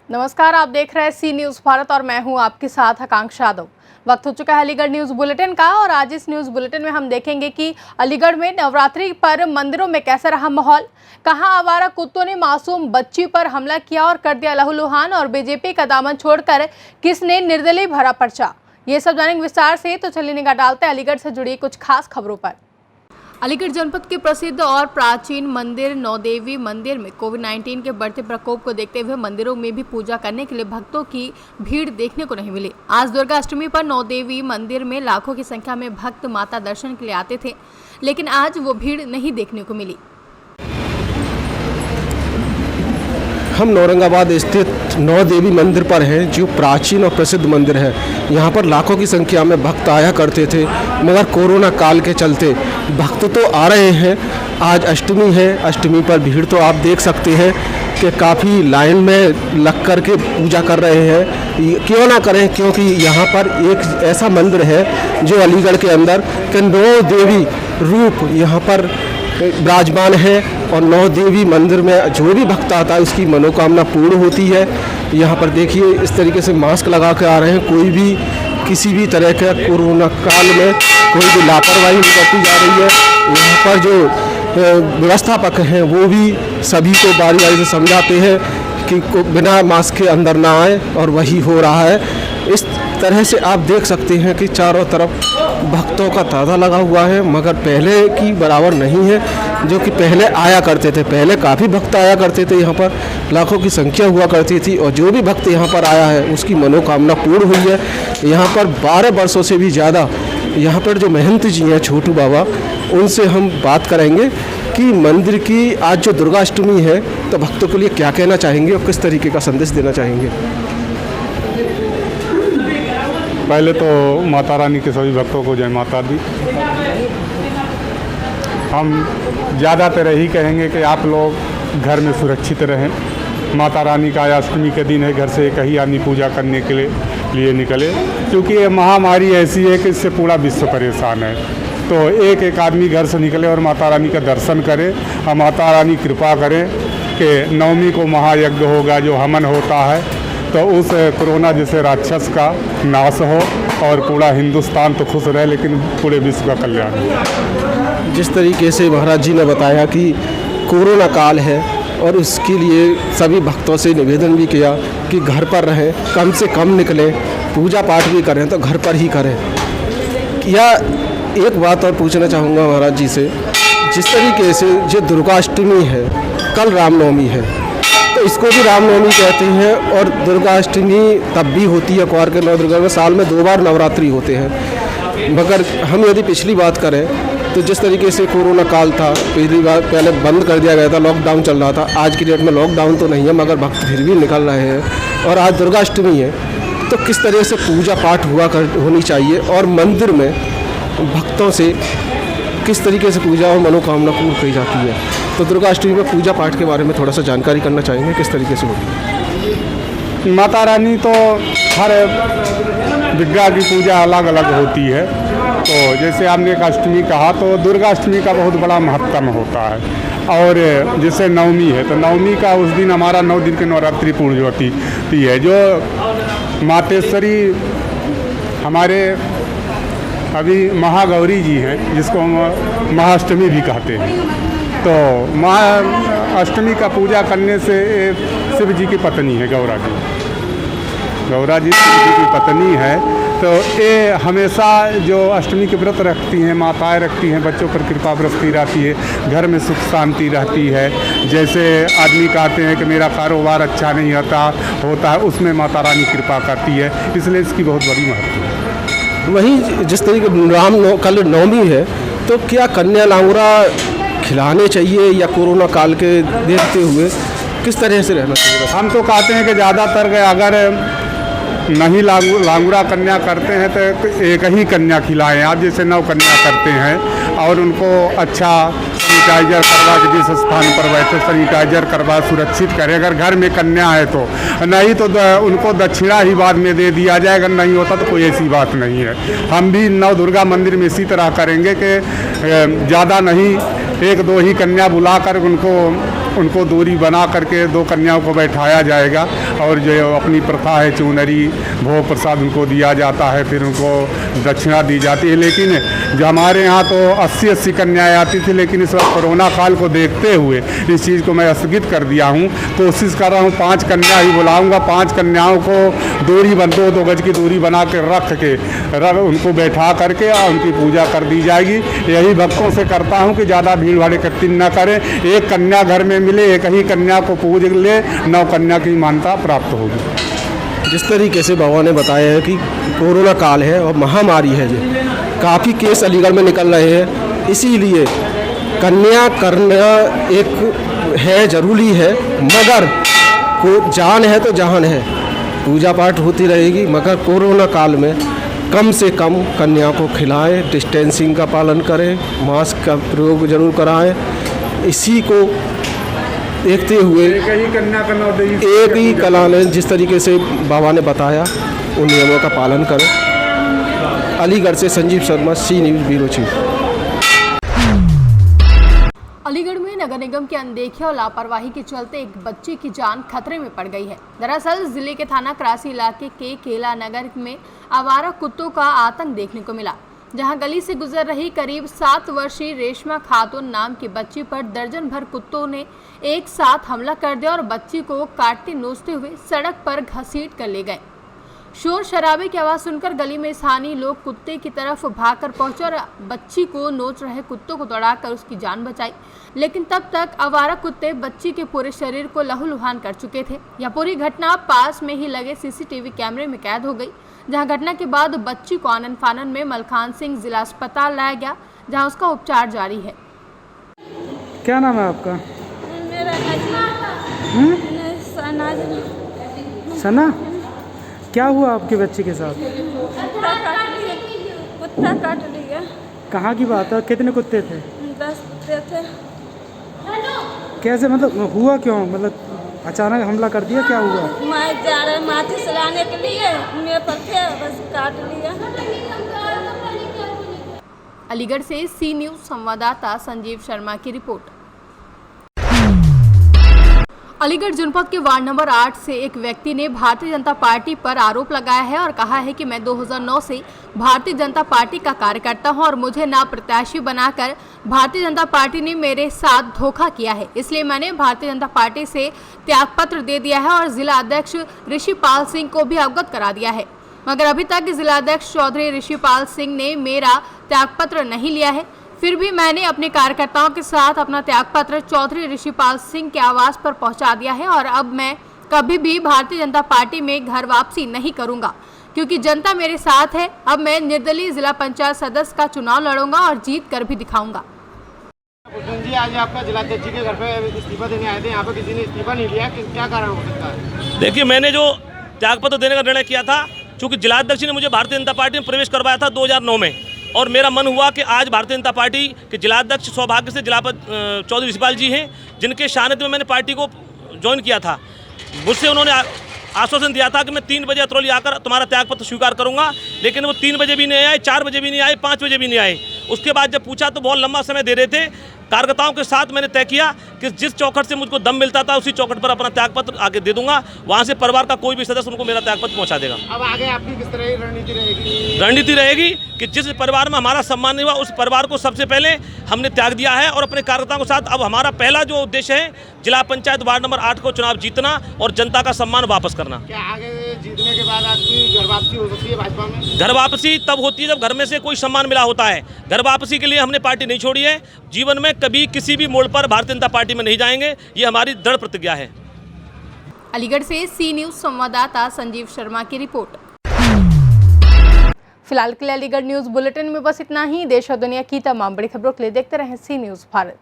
नमस्कार, आप देख रहे हैं सी न्यूज़ भारत और मैं हूं आपके साथ आकांक्षा यादव। वक्त हो चुका है अलीगढ़ न्यूज़ बुलेटिन का और आज इस न्यूज़ बुलेटिन में हम देखेंगे कि अलीगढ़ में नवरात्रि पर मंदिरों में कैसा रहा माहौल, कहां आवारा कुत्तों ने मासूम बच्ची पर हमला किया और कर दिया लहूलुहान, और बीजेपी का दामन छोड़कर किसने निर्दलीय भरा पर्चा। ये सब जानेंगे विस्तार से, तो चलिए निगाह डालते हैं अलीगढ़ से जुड़ी कुछ खास खबरों पर। अलीगढ़ जनपद के प्रसिद्ध और प्राचीन मंदिर नौदेवी मंदिर में कोविड-19 के बढ़ते प्रकोप को देखते हुए मंदिरों में भी पूजा करने के लिए भक्तों की भीड़ देखने को नहीं मिली। आज दुर्गा अष्टमी पर नौदेवी मंदिर में लाखों की संख्या में भक्त माता दर्शन के लिए आते थे, लेकिन आज वो भीड़ नहीं देखने को मिली। हम औरंगाबाद स्थित नौ देवी मंदिर पर हैं, जो प्राचीन और प्रसिद्ध मंदिर है। यहाँ पर लाखों की संख्या में भक्त आया करते थे, मगर कोरोना काल के चलते भक्त तो आ रहे हैं। आज अष्टमी है, अष्टमी पर भीड़ तो आप देख सकते हैं कि काफ़ी लाइन में लग कर के पूजा कर रहे हैं। क्यों ना करें, क्योंकि यहाँ पर एक ऐसा मंदिर है जो अलीगढ़ के अंदर के नौ देवी रूप यहाँ पर विराजमान है, और नौ देवी मंदिर में जो भी भक्त आता है उसकी मनोकामना पूर्ण होती है। यहाँ पर देखिए इस तरीके से मास्क लगा के आ रहे हैं। कोई भी किसी भी तरह के कोरोना काल में कोई भी लापरवाही नहीं बरती जा रही है। यहाँ पर जो व्यवस्थापक हैं वो भी सभी को बारी बारी से समझाते हैं कि बिना मास्क के अंदर ना आए, और वही हो रहा है। इस तरह से आप देख सकते हैं कि चारों तरफ भक्तों का तांता लगा हुआ है, मगर पहले की बराबर नहीं है जो कि पहले आया करते थे। पहले काफ़ी भक्त आया करते थे, यहाँ पर लाखों की संख्या हुआ करती थी, और जो भी भक्त यहाँ पर आया है उसकी मनोकामना पूर्ण हुई है। यहाँ पर 12 वर्षों से भी ज़्यादा यहाँ पर जो महंत जी हैं छोटू बाबा, उनसे हम बात करेंगे कि मंदिर की आज जो दुर्गा अष्टमी है तो भक्तों के लिए क्या कहना चाहेंगे और किस तरीके का संदेश देना चाहेंगे। पहले तो माता रानी के सभी भक्तों को जय माता दी। हम ज़्यादातर यही कहेंगे कि आप लोग घर में सुरक्षित रहें। माता रानी का अष्टमी के दिन है, घर से एक ही आदमी पूजा करने के लिए निकले, क्योंकि ये महामारी ऐसी है कि इससे पूरा विश्व परेशान है। तो एक एक आदमी घर से निकले और माता रानी का दर्शन करे, और माता रानी कृपा करें कि नवमी को महायज्ञ होगा, जो हवन होता है, तो उस कोरोना जैसे राक्षस का नाश हो और पूरा हिंदुस्तान तो खुश रहे, लेकिन पूरे विश्व का कल्याण हो। जिस तरीके से महाराज जी ने बताया कि कोरोना काल है, और उसके लिए सभी भक्तों से निवेदन भी किया कि घर पर रहें, कम से कम निकलें, पूजा पाठ भी करें तो घर पर ही करें। या एक बात और पूछना चाहूँगा महाराज जी से, जिस तरीके से जो दुर्गा अष्टमी है, कल रामनवमी है, तो इसको भी रामनवमी कहते हैं, और दुर्गा अष्टमी तब भी होती है कुंवार के 9 दुर्गा में, साल में 2 बार नवरात्रि होते हैं। मगर हम यदि पिछली बात करें तो जिस तरीके से कोरोना काल था, पहले बंद कर दिया गया था, लॉकडाउन चल रहा था। आज की डेट में लॉकडाउन तो नहीं है, मगर भक्त फिर भी निकल रहे हैं, और आज दुर्गा अष्टमी है, तो किस तरह से पूजा पाठ होनी चाहिए, और मंदिर में भक्तों से किस तरीके से पूजा और मनोकामना पूर्ण की जाती है। तो दुर्गा अष्टमी में पूजा पाठ के बारे में थोड़ा सा जानकारी करना चाहेंगे, किस तरीके से होती है। माता रानी तो हर विग्रह की पूजा अलग अलग होती है। तो जैसे आपने एक अष्टमी कहा, तो दुर्गा अष्टमी का बहुत बड़ा महत्व होता है। और जैसे नवमी है, तो नवमी का उस दिन हमारा 9 दिन की नवरात्रि पूर्ण होती है, जो मातेश्वरी हमारे अभी महागौरी जी हैं, जिसको हम महाअष्टमी भी कहते हैं। तो महाअष्टमी का पूजा करने से शिव जी की पत्नी है गौरा जी, शिव जी की पत्नी है। तो ये हमेशा जो अष्टमी के व्रत रखती हैं, माताएं रखती हैं, बच्चों पर कृपा बरसती रहती है, घर में सुख शांति रहती है। जैसे आदमी कहते हैं कि मेरा कारोबार अच्छा नहीं होता है, उसमें माता रानी कृपा करती है, इसलिए इसकी बहुत बड़ी महत्व है। वहीं जिस तरीके कल नवमी है, तो क्या कन्या लांगुरा खिलाने चाहिए, या कोरोना काल के देखते हुए किस तरह से रहना चाहिए? हम तो कहते हैं कि ज़्यादातर अगर नहीं लांगुरा कन्या करते हैं तो एक ही कन्या खिलाएं। आप जैसे 9 कन्या करते हैं, और उनको अच्छा सैनिटाइजर करवा के, जिस स्थान पर बैठे सैनिटाइजर करवा सुरक्षित करें। अगर घर में कन्या है तो नहीं, तो उनको दक्षिणा ही बाद में दे दिया जाए। अगर नहीं होता तो कोई ऐसी बात नहीं है। हम भी नव दुर्गा मंदिर में इसी तरह करेंगे कि ज़्यादा नहीं, 1-2 ही कन्या बुलाकर उनको उनको दूरी बना करके 2 कन्याओं को बैठाया जाएगा और जो अपनी प्रथा है चुनरी भोग प्रसाद उनको दिया जाता है, फिर उनको दक्षिणा दी जाती है। लेकिन जो हमारे यहाँ तो 80 कन्याएँ आती थी, लेकिन इस वक्त कोरोना काल को देखते हुए इस चीज़ को मैं स्थगित कर दिया हूँ। कोशिश कर रहा हूँ 5 कन्या ही बुलाऊँगा, 5 कन्याओं को दूरी 2 गज की दूरी बना के रख के उनको बैठा करके और उनकी पूजा कर दी जाएगी। यही भक्तों से करता हूँ कि ज़्यादा भीड़ भाड़ इकट्ठी न करें, एक कन्या घर में मिले, एक ही कन्या को पूज ले, 9 कन्या की मान्यता प्राप्त होगी। जिस तरीके से बाबा ने बताया है कि कोरोना काल है और महामारी है, जो काफ़ी केस अलीगढ़ में निकल रहे हैं, इसीलिए कन्या करना एक है ज़रूरी है, मगर को जान है तो जहान है, पूजा पाठ होती रहेगी, मगर कोरोना काल में कम से कम कन्या को खिलाएं, डिस्टेंसिंग का पालन करें, मास्क का प्रयोग जरूर कराएं। इसी को देखते हुए एक ही कला ने जिस तरीके से बाबा ने बताया उन नियमों का पालन करें। अलीगढ़ से संजीव शर्मा, सी न्यूज़ ब्यूरो चीफ। अलीगढ़ में नगर निगम की अनदेखी और लापरवाही के चलते एक बच्चे की जान खतरे में पड़ गई है। दरअसल जिले के थाना क्रासी इलाके के केला नगर में आवारा कुत्तों का आतंक देखने को मिला, जहां गली से गुजर रही करीब 7 वर्षीय रेशमा खातून नाम की बच्ची पर दर्जन भर कुत्तों ने एक साथ हमला कर दिया और बच्ची को काटते नोचते हुए सड़क पर घसीट कर ले गए। शोर शराबे की आवाज़ सुनकर गली में स्थानीय लोग कुत्ते की तरफ भागकर पहुंचे और बच्ची को नोच रहे कुत्तों को दौड़ाकर उसकी जान बचाई, लेकिन तब तक आवारा कुत्ते बच्ची के पूरे शरीर को लहूलुहान कर चुके थे। यह पूरी घटना पास में ही लगे सीसीटीवी कैमरे में कैद हो गई, जहां घटना के बाद बच्ची को आनन फानन में मलखान सिंह जिला अस्पताल लाया गया, जहां उसका उपचार जारी है। क्या नाम है आपका? मेरा सना। क्या हुआ आपके बच्चे के साथ? कुत्ता काट लिया। कहाँ की बात है? कितने कुत्ते थे? 10 कुत्ते थे। कैसे, मतलब हुआ क्यों? मतलब अचानक हमला कर दिया, क्या हुआ? मैं जा रहे माचिस लाने के लिए, मेरे पर थे, बस काट लिया। अलीगढ़ से सी न्यूज़ संवाददाता संजीव शर्मा की रिपोर्ट। अलीगढ़ जनपद के वार्ड नंबर 8 से एक व्यक्ति ने भारतीय जनता पार्टी पर आरोप लगाया है और कहा है कि मैं 2009 से भारतीय जनता पार्टी का कार्यकर्ता हूं और मुझे ना प्रत्याशी बनाकर भारतीय जनता पार्टी ने मेरे साथ धोखा किया है, इसलिए मैंने भारतीय जनता पार्टी से त्यागपत्र दे दिया है और जिला अध्यक्ष ऋषिपाल सिंह को भी अवगत करा दिया है, मगर अभी तक जिला अध्यक्ष चौधरी ऋषिपाल सिंह ने मेरा त्यागपत्र नहीं लिया है। फिर भी मैंने अपने कार्यकर्ताओं के साथ अपना त्यागपत्र चौधरी ऋषिपाल सिंह के आवास पर पहुंचा दिया है और अब मैं कभी भी भारतीय जनता पार्टी में घर वापसी नहीं करूंगा, क्योंकि जनता मेरे साथ है। अब मैं निर्दलीय जिला पंचायत सदस्य का चुनाव लड़ूंगा और जीत कर भी दिखाऊंगा। जी, आज आपका जिलाध्यक्ष जी के घर पे इस्तीफा देने आए थे, यहाँ पे किसी ने इस्तीफा नहीं लिया, क्या कारण हो सकता है? देखिए, मैंने जो त्यागपत्र देने का निर्णय किया था, चूँकि जिलाध्यक्ष ने मुझे भारतीय जनता पार्टी में प्रवेश करवाया था 2009 में, और मेरा मन हुआ कि आज भारतीय जनता पार्टी के जिलाध्यक्ष सौभाग्य से चौधरी ऋषिपाल जी हैं, जिनके सानिध्य में मैंने पार्टी को ज्वाइन किया था। मुझसे उन्होंने आश्वासन दिया था कि मैं 3 बजे अतरौली आकर तुम्हारा त्यागपत्र स्वीकार करूंगा, लेकिन वो 3 बजे भी नहीं आए, 4 बजे भी नहीं आए, 5 बजे भी नहीं आए। उसके बाद जब पूछा तो बहुत लंबा समय दे रहे थे। कार्यकर्ताओं के साथ मैंने तय किया कि जिस चौखट से मुझको दम मिलता था उसी चौखट पर अपना त्यागपत्र आगे दे दूंगा, वहां से परिवार का कोई भी सदस्य उनको मेरा त्यागपत्र पहुंचा देगा। अब आगे आपकी किस तरह की रणनीति रहेगी? रणनीति रहेगी कि जिस परिवार में हमारा सम्मान नहीं हुआ उस परिवार को सबसे पहले हमने त्याग दिया है और अपने कार्यकर्ताओं के साथ अब हमारा पहला जो उद्देश्य है जिला पंचायत वार्ड नंबर 8 को चुनाव जीतना और जनता का सम्मान वापस करना। क्या आगे जीतने के बाद आपकी घर वापसी हो सकती है भाजपा में? घर वापसी तब होती है जब घर में से कोई सम्मान मिला होता है। घर वापसी के लिए हमने पार्टी नहीं छोड़ी है। जीवन में कभी किसी भी मोड़ पर भारतीय जनता पार्टी में नहीं जाएंगे, ये हमारी दृढ़ प्रतिज्ञा है। अलीगढ़ से सी न्यूज़ संवाददाता संजीव शर्मा की रिपोर्ट। फिलहाल के लिए अलीगढ़ न्यूज़ बुलेटिन में बस इतना ही। देश और दुनिया की तमाम बड़ी खबरों के लिए देखते रहें सी न्यूज़ भारत।